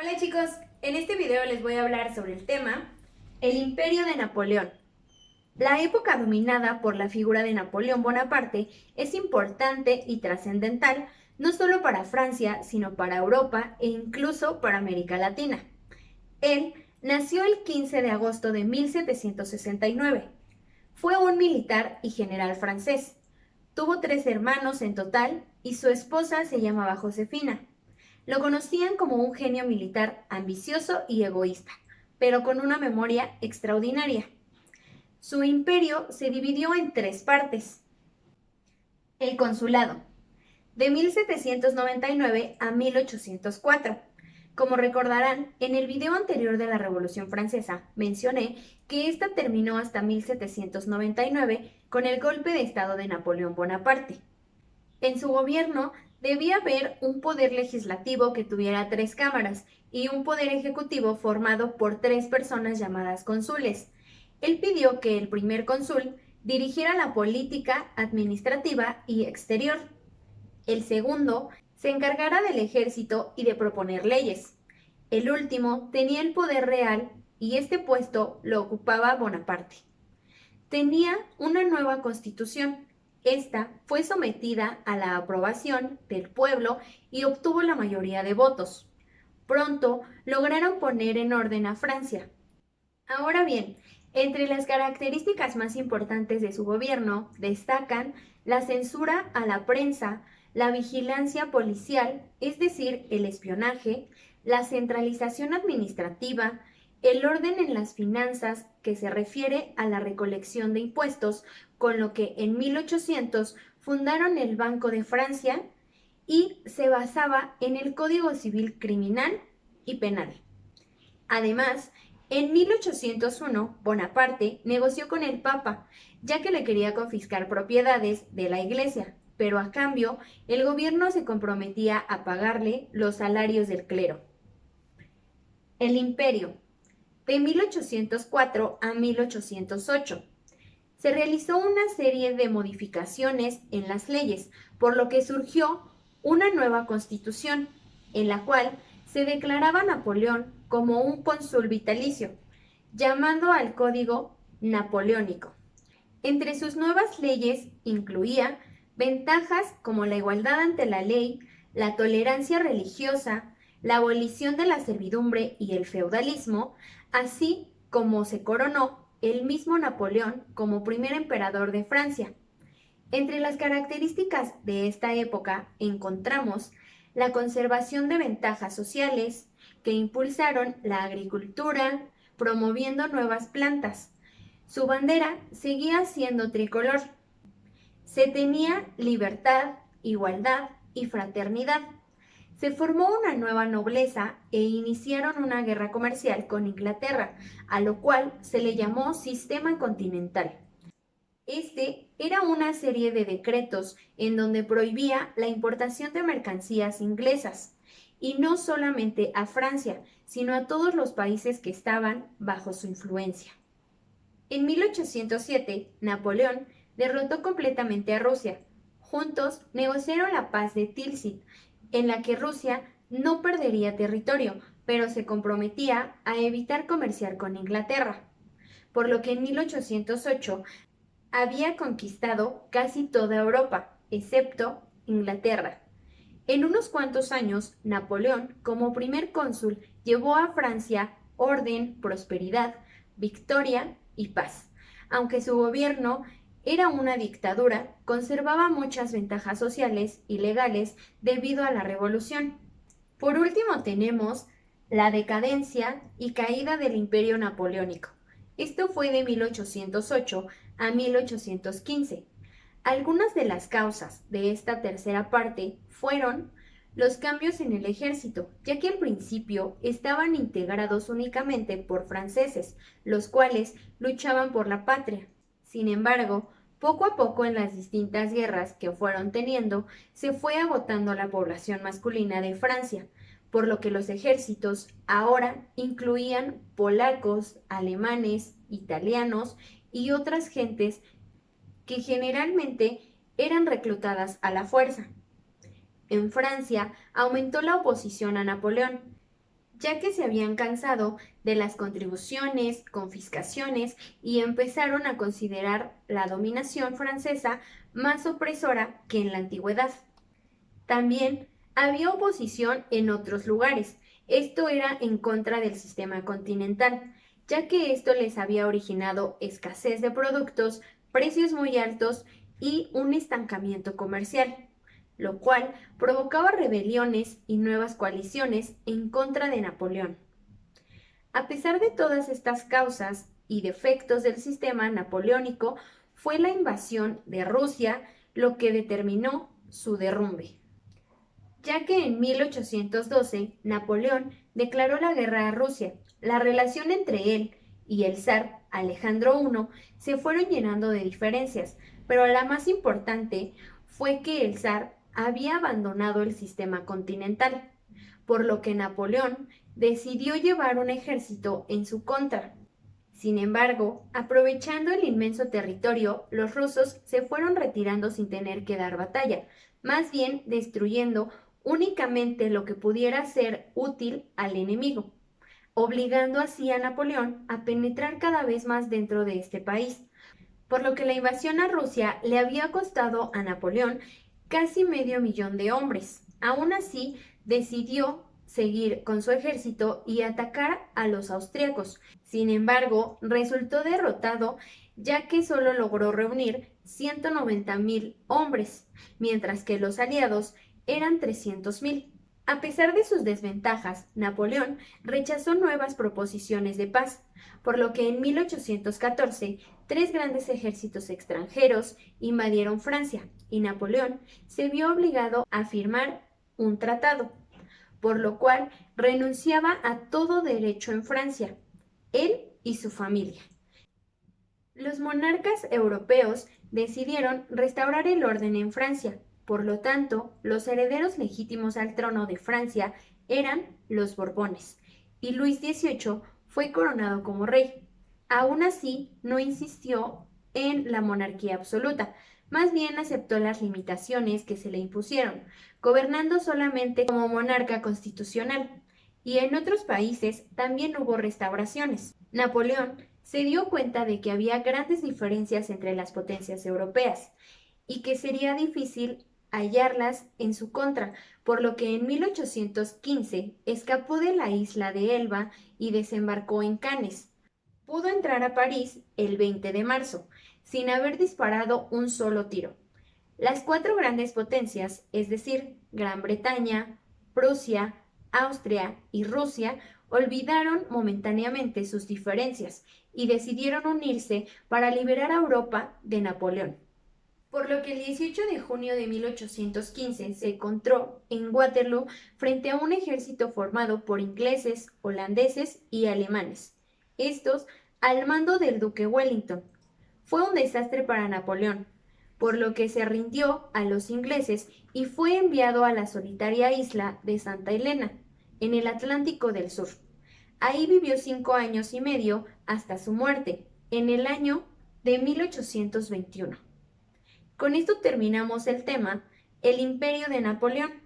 Hola chicos, en este video les voy a hablar sobre el tema el Imperio de Napoleón. La época dominada por la figura de Napoleón Bonaparte es importante y trascendental no solo para Francia, sino para Europa e incluso para América Latina. Él nació el 15 de agosto de 1769. Fue un militar y general francés. Tuvo 3 hermanos en total y su esposa se llamaba Josefina. Lo conocían como un genio militar ambicioso y egoísta, pero con una memoria extraordinaria. Su imperio se dividió en 3 partes. El consulado, de 1799 a 1804. Como recordarán, en el video anterior de la Revolución Francesa mencioné que esta terminó hasta 1799 con el golpe de Estado de Napoleón Bonaparte. En su gobierno debía haber un poder legislativo que tuviera 3 cámaras y un poder ejecutivo formado por 3 personas llamadas cónsules. Él pidió que el primer cónsul dirigiera la política administrativa y exterior. El segundo se encargara del ejército y de proponer leyes. El último tenía el poder real y este puesto lo ocupaba Bonaparte. Tenía una nueva constitución. Esta fue sometida a la aprobación del pueblo y obtuvo la mayoría de votos. Pronto lograron poner en orden a Francia. Ahora bien, entre las características más importantes de su gobierno destacan la censura a la prensa, la vigilancia policial, es decir, el espionaje, la centralización administrativa, el orden en las finanzas que se refiere a la recolección de impuestos, con lo que en 1800 fundaron el Banco de Francia y se basaba en el Código Civil Criminal y Penal. Además, en 1801, Bonaparte negoció con el Papa, ya que le quería confiscar propiedades de la Iglesia, pero a cambio el gobierno se comprometía a pagarle los salarios del clero. El Imperio, de 1804 a 1808. Se realizó una serie de modificaciones en las leyes, por lo que surgió una nueva constitución, en la cual se declaraba a Napoleón como un cónsul vitalicio, llamando al Código Napoleónico. Entre sus nuevas leyes incluía ventajas como la igualdad ante la ley, la tolerancia religiosa, la abolición de la servidumbre y el feudalismo, así como se coronó el mismo Napoleón como primer emperador de Francia. Entre las características de esta época encontramos la conservación de ventajas sociales que impulsaron la agricultura, promoviendo nuevas plantas. Su bandera seguía siendo tricolor. Se tenía libertad, igualdad y fraternidad. Se formó una nueva nobleza e iniciaron una guerra comercial con Inglaterra, a lo cual se le llamó Sistema Continental. Este era una serie de decretos en donde prohibía la importación de mercancías inglesas, y no solamente a Francia, sino a todos los países que estaban bajo su influencia. En 1807, Napoleón derrotó completamente a Rusia. Juntos negociaron la paz de Tilsit, en la que Rusia no perdería territorio, pero se comprometía a evitar comerciar con Inglaterra, por lo que en 1808 había conquistado casi toda Europa, excepto Inglaterra. En unos cuantos años, Napoleón, como primer cónsul, llevó a Francia orden, prosperidad, victoria y paz. Aunque su gobierno era una dictadura, conservaba muchas ventajas sociales y legales debido a la revolución. Por último tenemos la decadencia y caída del Imperio Napoleónico. Esto fue de 1808 a 1815. Algunas de las causas de esta tercera parte fueron los cambios en el ejército, ya que al principio estaban integrados únicamente por franceses, los cuales luchaban por la patria. Sin embargo, poco a poco en las distintas guerras que fueron teniendo, se fue agotando la población masculina de Francia, por lo que los ejércitos ahora incluían polacos, alemanes, italianos y otras gentes que generalmente eran reclutadas a la fuerza. En Francia aumentó la oposición a Napoleón, ya que se habían cansado de las contribuciones, confiscaciones y empezaron a considerar la dominación francesa más opresora que en la antigüedad. También había oposición en otros lugares. Esto era en contra del sistema continental, ya que esto les había originado escasez de productos, precios muy altos y un estancamiento comercial, lo cual provocaba rebeliones y nuevas coaliciones en contra de Napoleón. A pesar de todas estas causas y defectos del sistema napoleónico, fue la invasión de Rusia lo que determinó su derrumbe, ya que en 1812 Napoleón declaró la guerra a Rusia. La relación entre él y el zar Alejandro I se fueron llenando de diferencias, pero la más importante fue que el zar había abandonado el sistema continental, por lo que Napoleón decidió llevar un ejército en su contra. Sin embargo, aprovechando el inmenso territorio, los rusos se fueron retirando sin tener que dar batalla, más bien destruyendo únicamente lo que pudiera ser útil al enemigo, obligando así a Napoleón a penetrar cada vez más dentro de este país, por lo que la invasión a Rusia le había costado a Napoleón casi 500.000 de hombres. Aún así, decidió seguir con su ejército y atacar a los austriacos. Sin embargo, resultó derrotado ya que solo logró reunir 190.000 hombres, mientras que los aliados eran 300.000. A pesar de sus desventajas, Napoleón rechazó nuevas proposiciones de paz, por lo que en 1814 tres grandes ejércitos extranjeros invadieron Francia y Napoleón se vio obligado a firmar un tratado, por lo cual renunciaba a todo derecho en Francia, él y su familia. Los monarcas europeos decidieron restaurar el orden en Francia. Por lo tanto, los herederos legítimos al trono de Francia eran los Borbones, y Luis XVIII fue coronado como rey. Aún así, no insistió en la monarquía absoluta, más bien aceptó las limitaciones que se le impusieron, gobernando solamente como monarca constitucional. Y en otros países también hubo restauraciones. Napoleón se dio cuenta de que había grandes diferencias entre las potencias europeas y que sería difícil hallarlas en su contra, por lo que en 1815 escapó de la isla de Elba y desembarcó en Cannes. Pudo entrar a París el 20 de marzo, sin haber disparado un solo tiro. Las cuatro grandes potencias, es decir, Gran Bretaña, Prusia, Austria y Rusia, olvidaron momentáneamente sus diferencias y decidieron unirse para liberar a Europa de Napoleón. Por lo que el 18 de junio de 1815 se encontró en Waterloo frente a un ejército formado por ingleses, holandeses y alemanes, estos al mando del duque Wellington. Fue un desastre para Napoleón, por lo que se rindió a los ingleses y fue enviado a la solitaria isla de Santa Helena, en el Atlántico del Sur. Ahí vivió 5 años y medio hasta su muerte, en el año de 1821. Con esto terminamos el tema, el Imperio de Napoleón.